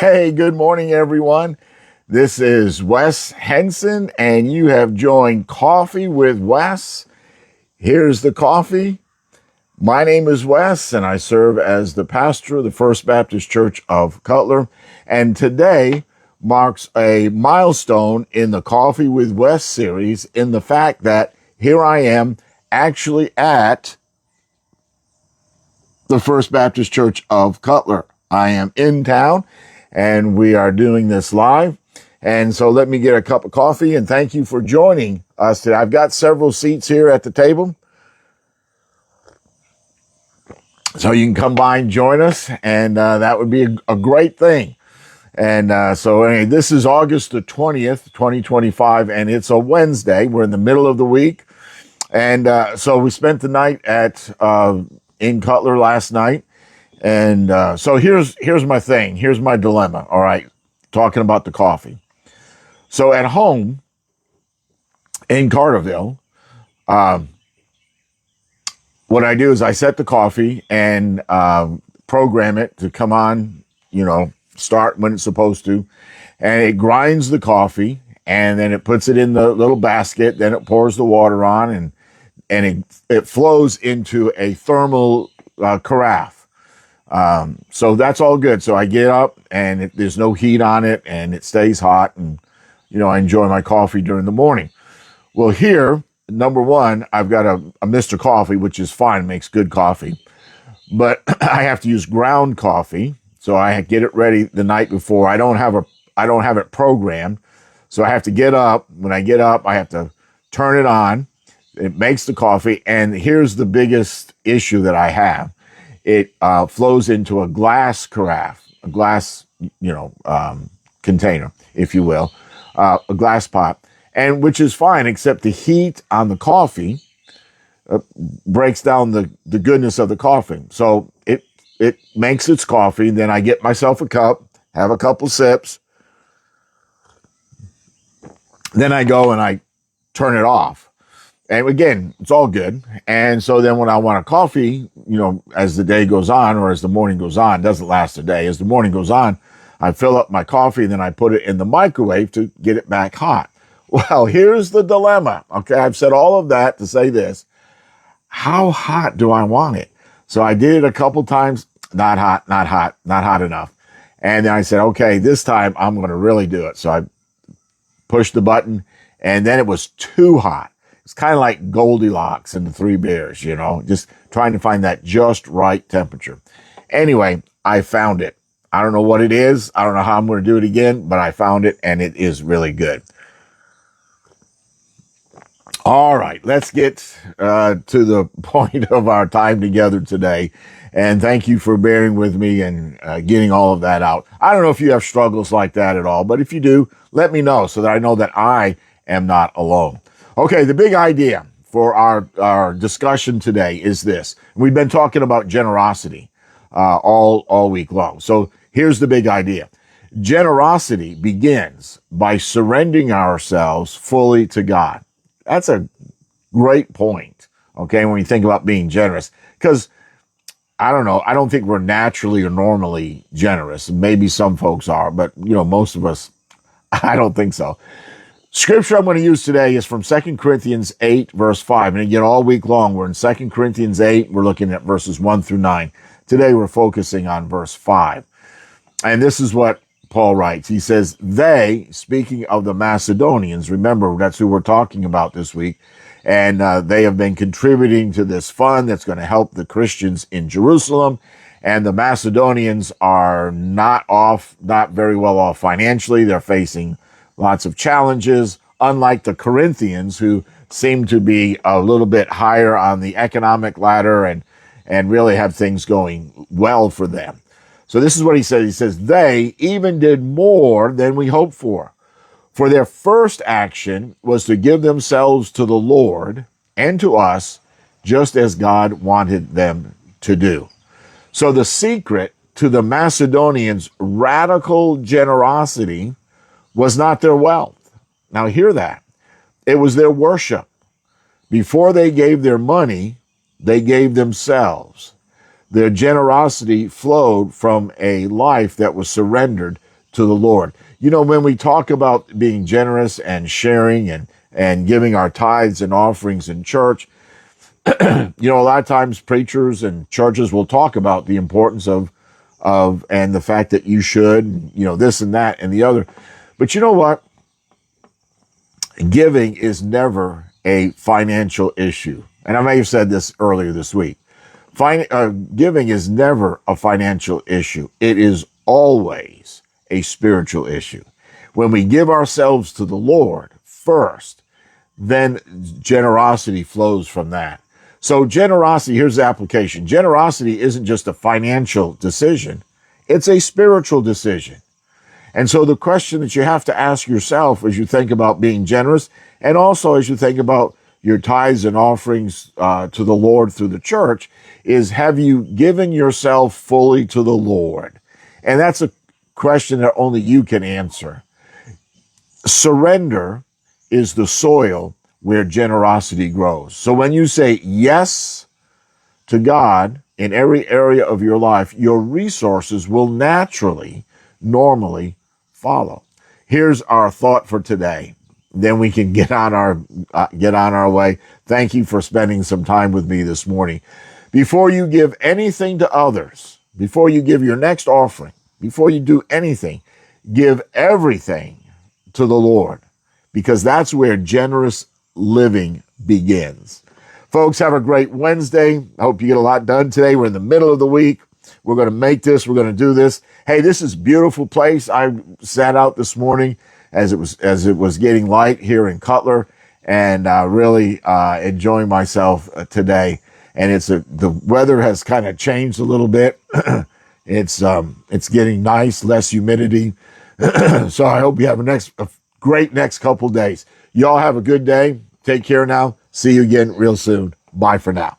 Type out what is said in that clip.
Hey, good morning, everyone. This is Wes Henson, and you have joined Coffee with Wes. Here's the coffee. My name is Wes, and I serve as the pastor of the First Baptist Church of Cutler. And today marks a milestone in the Coffee with Wes series in the fact that here I am actually at the First Baptist Church of Cutler. I am in town, and we are doing this live. And so let me get a cup of coffee, and thank you for joining us today. I've got several seats here at the table, so you can come by and join us, and that would be a great thing. And so anyway, this is August the 20th, 2025, and it's a Wednesday. We're in the middle of the week. And so we spent the night at in Cutler last night. And so here's my thing. Here's my dilemma. All right, talking about the coffee. So at home in Carterville, what I do is I set the coffee and program it to come on, start when it's supposed to. And it grinds the coffee, and then it puts it in the little basket. Then it pours the water on, and it flows into a thermal carafe. So that's all good. So I get up, and there's no heat on it, and it stays hot, and I enjoy my coffee during the morning. Well, here, number one, I've got a Mr. Coffee, which is fine, makes good coffee, but I have to use ground coffee, so I get it ready the night before. I don't have it programmed, so I have to get up. When I get up, I have to turn it on. It makes the coffee, and here's the biggest issue that I have. It flows into a glass carafe, a glass, container, if you will, a glass pot, and which is fine, except the heat on the coffee breaks down the goodness of the coffee. So it makes its coffee. Then I get myself a cup, have a couple sips. Then I go and I turn it off. And again, it's all good. And so then when I want a coffee, as the day goes on or as the morning goes on, it doesn't last a day. As the morning goes on, I fill up my coffee and then I put it in the microwave to get it back hot. Well, here's the dilemma. Okay, I've said all of that to say this. How hot do I want it? So I did it a couple times. Not hot, not hot, not hot enough. And then I said, okay, this time I'm going to really do it. So I pushed the button, and then it was too hot. It's kind of like Goldilocks and the Three Bears, just trying to find that just right temperature. Anyway, I found it. I don't know what it is. I don't know how I'm going to do it again, but I found it, and it is really good. All right, let's get to the point of our time together today. And thank you for bearing with me and getting all of that out. I don't know if you have struggles like that at all, but if you do, let me know so that I know that I am not alone. Okay, the big idea for our discussion today is this. We've been talking about generosity all week long. So here's the big idea. Generosity begins by surrendering ourselves fully to God. That's a great point, okay, when you think about being generous. Because, I don't know, I don't think we're naturally or normally generous. Maybe some folks are, but, most of us, I don't think so. Scripture I'm going to use today is from 2 Corinthians 8, verse 5. And again, all week long, we're in 2 Corinthians 8. We're looking at verses 1 through 9. Today, we're focusing on verse 5. And this is what Paul writes. He says, they, speaking of the Macedonians, remember, that's who we're talking about this week, and they have been contributing to this fund that's going to help the Christians in Jerusalem. And the Macedonians are not very well off financially. They're facing lots of challenges, unlike the Corinthians, who seem to be a little bit higher on the economic ladder and really have things going well for them. So this is what he says. He says, they even did more than we hoped for. For their first action was to give themselves to the Lord and to us, just as God wanted them to do. So the secret to the Macedonians' radical generosity was not their wealth. Now hear that. It was their worship. Before they gave their money, they gave themselves. Their generosity flowed from a life that was surrendered to the Lord. You know, when we talk about being generous and sharing and giving our tithes and offerings in church, you know, a lot of times preachers and churches will talk about the importance of and the fact that you should, you know, this and that and the other. But you know what? Giving is never a financial issue. And I may have said this earlier this week. Giving is never a financial issue. It is always a spiritual issue. When we give ourselves to the Lord first, then generosity flows from that. So generosity, here's the application. Generosity isn't just a financial decision. It's a spiritual decision. And so the question that you have to ask yourself as you think about being generous, and also as you think about your tithes and offerings to the Lord through the church, is have you given yourself fully to the Lord? And that's a question that only you can answer. Surrender is the soil where generosity grows. So when you say yes to God in every area of your life, your resources will normally follow. Here's our thought for today. Then we can get on our way. Thank you for spending some time with me this morning. Before you give anything to others, before you give your next offering, before you do anything, give everything to the Lord, because that's where generous living begins. Folks, have a great Wednesday. I hope you get a lot done today. We're in the middle of the week. We're going to make this. We're going to do this. Hey, this is a beautiful place. I sat out this morning as it was getting light here in Cutler, and really enjoying myself today. And the weather has kind of changed a little bit. It's getting nice, less humidity. So I hope you have a great next couple days. Y'all have a good day. Take care now. See you again real soon. Bye for now.